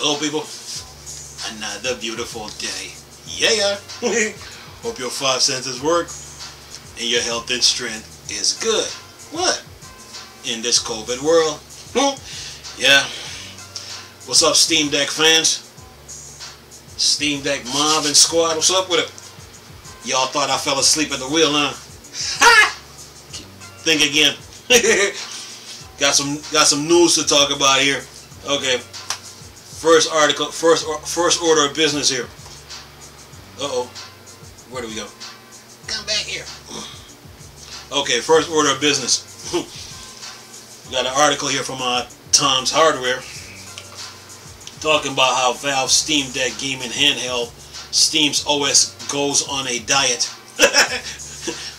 Hello people, another beautiful day. Yeah. Hope your five senses work and your health and strength is good. What? In this COVID world? Yeah. What's up, Steam Deck fans? Steam Deck mob and squad, what's up with it? Y'all thought I fell asleep at the wheel, huh? Think again. Got some news to talk about here. Okay. First article, first order of business here. Uh-oh. Where do we go? Come back here. Okay, first order of business. Got an article here from Tom's Hardware talking about how Valve Steam Deck gaming handheld Steam's OS goes on a diet.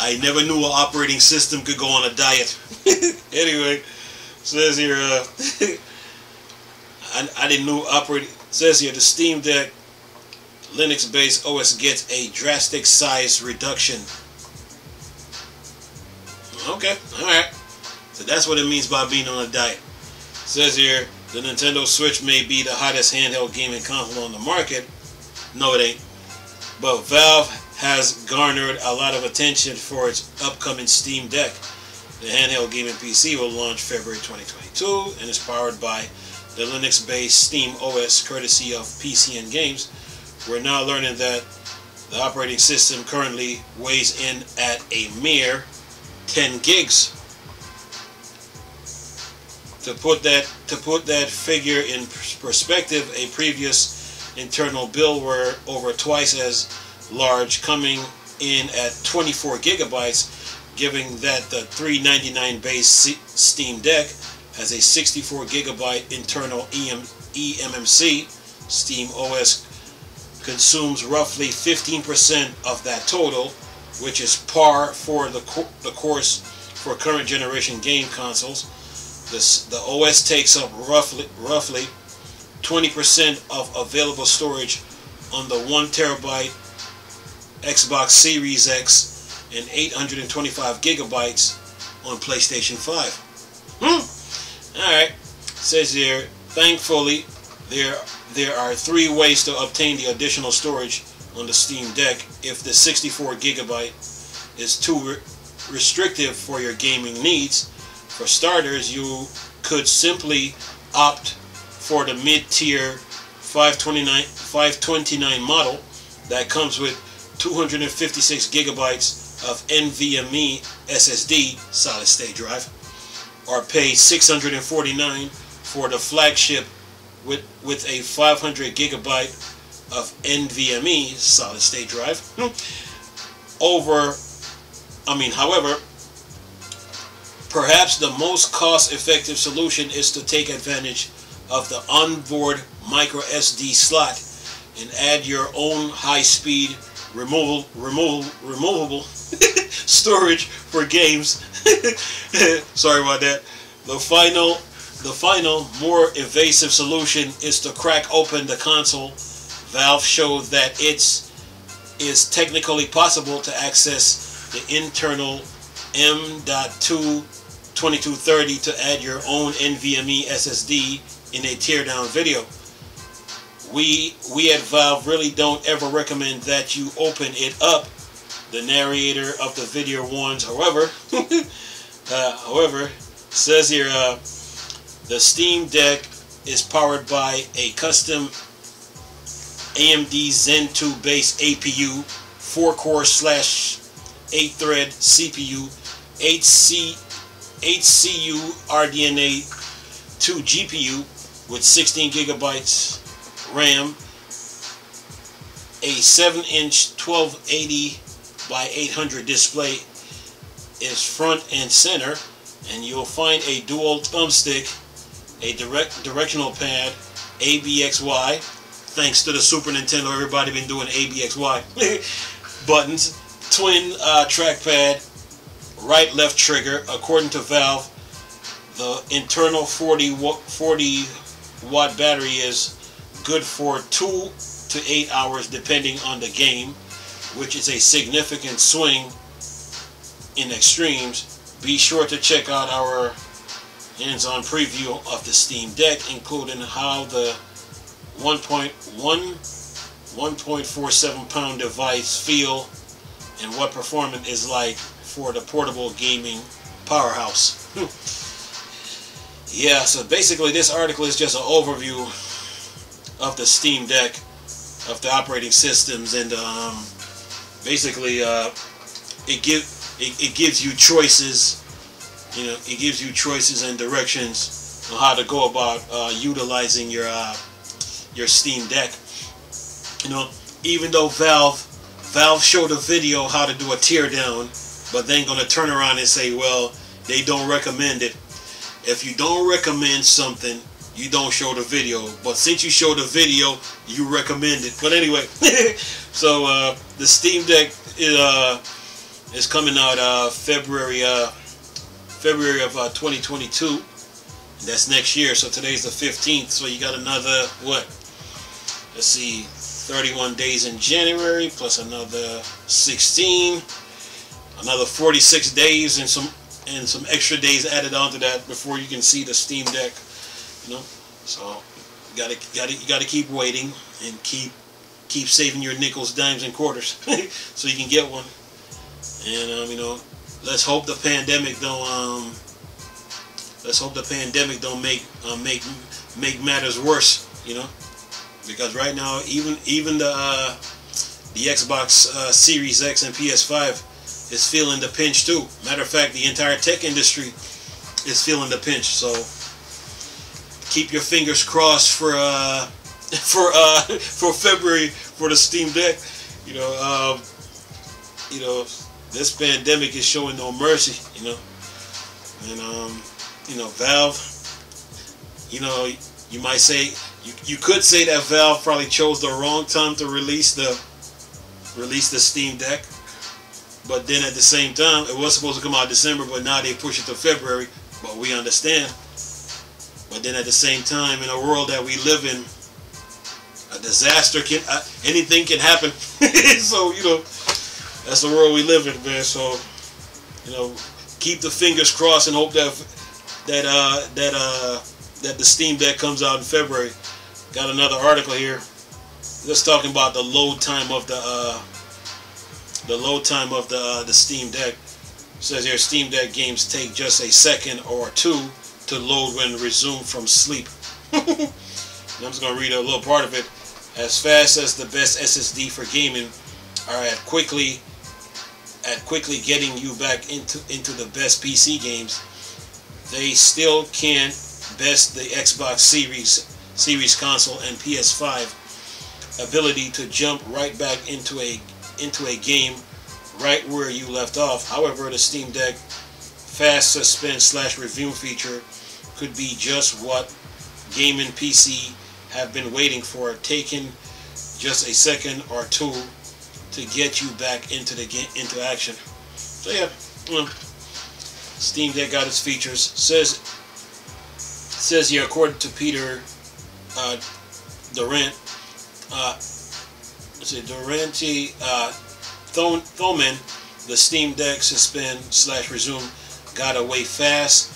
I never knew an operating system could go on a diet. Anyway, says here, I didn't know operating. Says here the Steam Deck Linux-based OS gets a drastic size reduction. Okay, alright. So that's what it means by being on a diet. Says here the Nintendo Switch may be the hottest handheld gaming console on the market. No, it ain't. But Valve has garnered a lot of attention for its upcoming Steam Deck. The handheld gaming PC will launch February 2022 and is powered by the Linux-based Steam OS courtesy of PCN Games. We're now learning that the operating system currently weighs in at a mere 10 gigs. To put that figure in perspective, a previous internal build were over twice as large, coming in at 24 gigabytes, giving that the $399 base Steam Deck has a 64 gigabyte internal eMMC. Steam OS consumes roughly 15% of that total, which is par for the course for current generation game consoles. The OS takes up roughly 20% of available storage on the 1 terabyte Xbox Series X and 825 gigabytes on PlayStation 5. Alright, says here, thankfully there are 3 ways to obtain the additional storage on the Steam Deck if the 64 gigabyte is too restrictive for your gaming needs. For starters, you could simply opt for the mid-tier 529 model that comes with 256 gigabytes of NVMe SSD solid state drive, or pay $649 for the flagship with a 500 gigabyte of NVMe solid state drive. However, perhaps the most cost-effective solution is to take advantage of the onboard micro SD slot and add your own high-speed removable storage for games. Sorry about that. The final, more invasive solution is to crack open the console. Valve showed that it is technically possible to access the internal M.2 2230 to add your own NVMe SSD in a teardown video. We at Valve really don't ever recommend that you open it up. The narrator of the video warns, however, says here, the Steam Deck is powered by a custom AMD Zen 2 based APU, 4-core / 8-thread CPU, 8CU RDNA 2 GPU with 16 gigabytes RAM, a 7-inch 1280 by 800 display is front and center, and you'll find a dual thumbstick, a directional pad, ABXY. Thanks to the Super Nintendo, everybody been doing ABXY buttons, twin trackpad, right left trigger. According to Valve, the internal 40 watt battery is good for 2 to 8 hours depending on the game, which is a significant swing in extremes. Be sure to check out our hands-on preview of the Steam Deck, including how the 1.47 pound device feel and what performance is like for the portable gaming powerhouse. Yeah, so basically this article is just an overview of the Steam Deck, of the operating systems, and basically it gives you choices. You know, it gives you choices and directions on how to go about utilizing your Steam Deck. You know, even though Valve showed a video how to do a teardown, but then gonna turn around and say, well, they don't recommend it. If you don't recommend something, you don't show the video. But since you show the video, you recommend it. But anyway, so the Steam Deck is coming out February of 2022. That's next year. So today's the 15th. So you got another what? Let's see, 31 days in January plus another 16, another 46 days and some extra days added onto that before you can see the Steam Deck. You know, so you gotta keep waiting and keep saving your nickels, dimes, and quarters so you can get one. And you know, let's hope the pandemic don't make matters worse. You know, because right now even the Xbox Series X and PS5 is feeling the pinch too. Matter of fact, the entire tech industry is feeling the pinch. So keep your fingers crossed for February for the Steam Deck. You know, this pandemic is showing no mercy. You know, and you know, Valve. You know, you might say you could say that Valve probably chose the wrong time to release the Steam Deck. But then at the same time, it was supposed to come out December, but now they push it to February. But we understand. But then at the same time, in a world that we live in, a disaster anything can happen. So, you know, that's the world we live in, man. So, you know, keep the fingers crossed and hope that the Steam Deck comes out in February. Got another article here. Just talking about the load time of the Steam Deck. It says here Steam Deck games take just a second or two to load when resumed from sleep. And I'm just gonna read a little part of it. As fast as the best SSD for gaming are at quickly getting you back into the best PC games, they still can't best the Xbox Series console and PS5 ability to jump right back into a game right where you left off. However, the Steam Deck fast suspend / review feature could be just what gaming PC have been waiting for, taking just a second or two to get you back into into action. So yeah, Steam Deck got its features. Says here, according to Peter Durant, Thoman, the Steam Deck suspend / resume got away fast.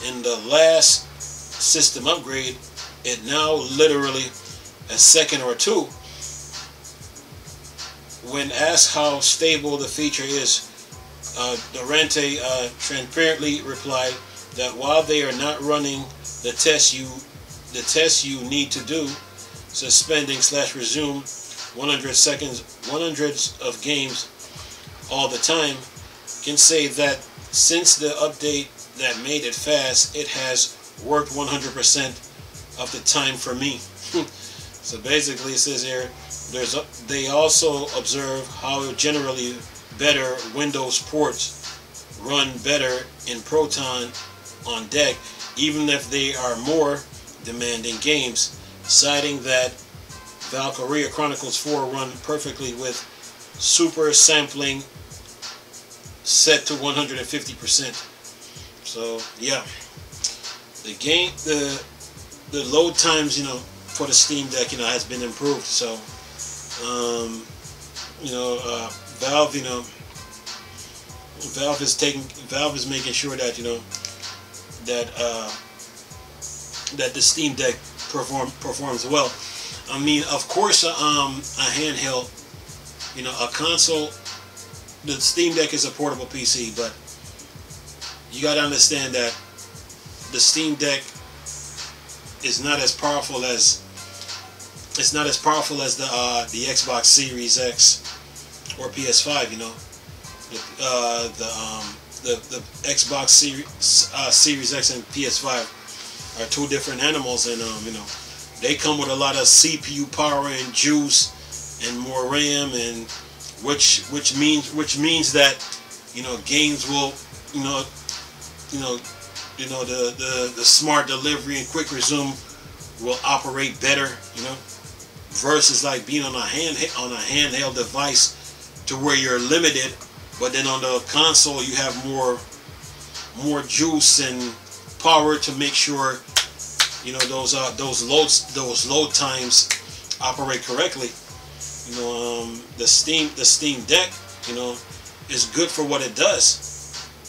In the last system upgrade, it now literally a second or two. When asked how stable the feature is, Durante transparently replied that while they are not running the tests you need to do, suspending / resume 100s of games all the time, can say that since the update that made it fast, it has worked 100% of the time for me. So basically it says here, they also observe how generally better Windows ports run better in Proton on Deck, even if they are more demanding games, citing that Valkyria Chronicles 4 run perfectly with super sampling set to 150%. So yeah, the load times, you know, for the Steam Deck, you know, has been improved. So Valve, you know, Valve is making sure that, you know, that the Steam Deck performs well. I mean, of course, a handheld, you know, a console. The Steam Deck is a portable PC, but you got to understand that the Steam Deck is not as powerful as the Xbox Series X or PS5. You know, the Xbox Series X and PS5 are two different animals, and you know, they come with a lot of CPU power and juice and more RAM, and which means that, you know, games will, the smart delivery and quick resume will operate better, you know, versus like being on a handheld device to where you're limited, but then on the console you have more juice and power to make sure, you know, those load times operate correctly. You know, the Steam Deck, you know, is good for what it does,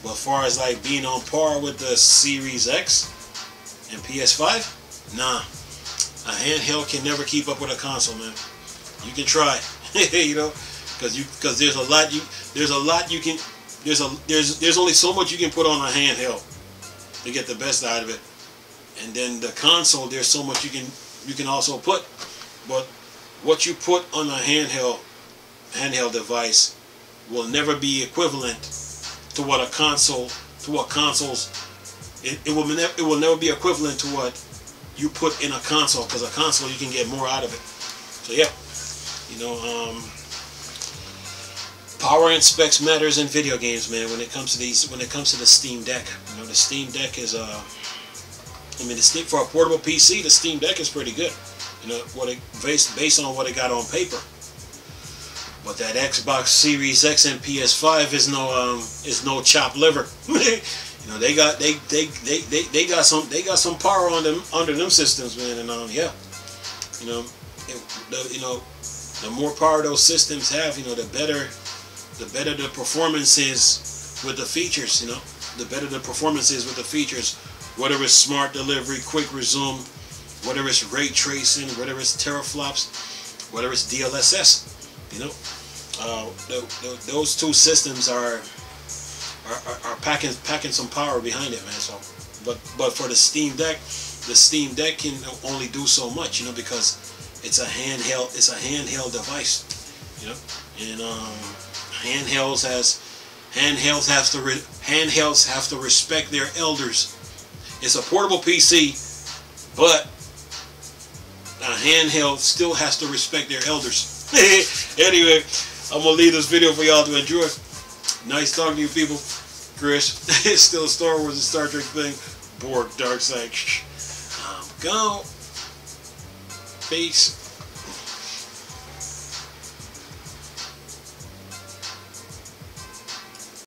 but as far as like being on par with the Series X and PS5, nah. A handheld can never keep up with a console, man. You can try, you know, because there's only so much you can put on a handheld to get the best out of it, and then the console, there's so much you can also put, but what you put on a handheld device will never be equivalent to what consoles. It will never be equivalent to what you put in a console, because a console you can get more out of it. So yeah, you know, power and specs matters in video games, man. When it comes to the Steam Deck, you know, the Steam Deck is for a portable PC, the Steam Deck is pretty good. You know, based on what it got on paper. But that Xbox Series X and PS5 is no chopped liver. You know, they got some power on them under them systems, man. And yeah, you know, the more power those systems have, you know, the better the performance is with the features. You know, the better the performance is with the features, whether it's smart delivery, quick resume, whether it's ray tracing, whether it's teraflops, whether it's DLSS, you know, those two systems are packing some power behind it, man. So, but for the Steam Deck can only do so much, you know, because it's a handheld device, you know, and handhelds have to respect their elders. It's a portable PC, but a handheld still has to respect their elders. Anyway, I'm going to leave this video for y'all to enjoy. Nice talking to you people. Chris, it's still a Star Wars and Star Trek thing. Borg, dark side. I'm gone. Peace.